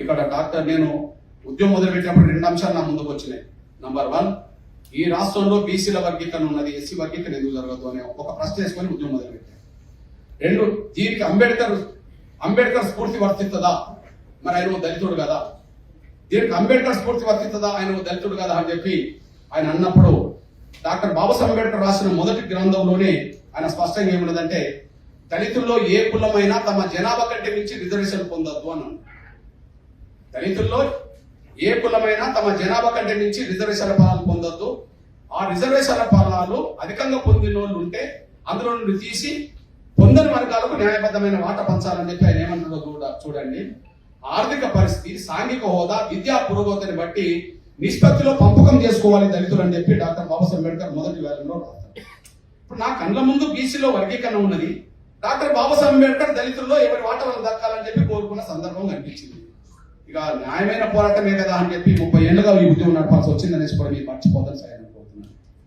ఇక్కడ డాక్టర్ నేను ఉద్యోగం మొదలుపెట్టినప్పుడు 2 అంశాలు నా ముందుకు వచ్చినాయి. నంబర్ 1, ఈ రాష్ట్రంలో బీసీల వర్గీకరణ ఉన్నది, ఎస్సీ వర్గీకరణ ఎందుకు జరగదు అనే ఒక ప్రశ్న వేసుకొని ఉద్యోగం మొదలుపెట్టాను. 2, దీనికి అంబేద్కర్ స్ఫూర్తి వర్తిస్తుందా, మరి ఆయన దళితుడు కదా, దీనికి అంబేద్కర్ స్ఫూర్తి వర్తిస్తుందా, ఆయన దళితుడు కదా అని చెప్పి ఆయన అన్నప్పుడు డాక్టర్ బాబాసాహెబ్ అంబేద్కర్ రాసిన మొదటి గ్రంథంలోనే ఆయన స్పష్టంగా ఏమన్నదంటే దళితుల్లో ఏ కులమైనా తమ జనాభా కంటే మించి రిజర్వేషన్ పొందొద్దు అన్నాడు. దళితుల్లో ఏ కులమైనా తమ జనాభా కంటే మించి రిజర్వేషన్ ఫలాలు పొందొద్దు. ఆ రిజర్వేషన్ ఫలాలు అధికంగా పొందిన వాళ్ళు ఉంటే అందులో నుండి తీసి పొందని వర్గాలకు న్యాయబద్ధమైన వాట పంచాలని చెప్పి ఆయన ఏమంటారో చూడండి. ఆర్థిక పరిస్థితి, సాంఘిక హోదా, విద్యా పురోగతిని బట్టి నిష్పత్తిలో పంపకం చేసుకోవాలి దళితులు అని చెప్పి డాక్టర్ బాబాసాహెబ్ అంబేద్కర్ మొదటి వ్యాలంలో రాస్తారు. ఇప్పుడు నా కళ్ళ ముందు బీసీలో వర్గీకరణ ఉన్నది, డాక్టర్ బాబాసాహెబ్ అంబేద్కర్ దళితుల్లో ఎవరి వాట వాళ్ళు దక్కాలని చెప్పి కోరుకున్న సందర్భం కనిపించింది. ఇక న్యాయమైన పోరాటమే కదా అని చెప్పి 30 ఏళ్ళుగా ఈ ఉద్యమం నడపాల్సి వచ్చిందనేసి కూడా మీరు మర్చిపోతారు సార్.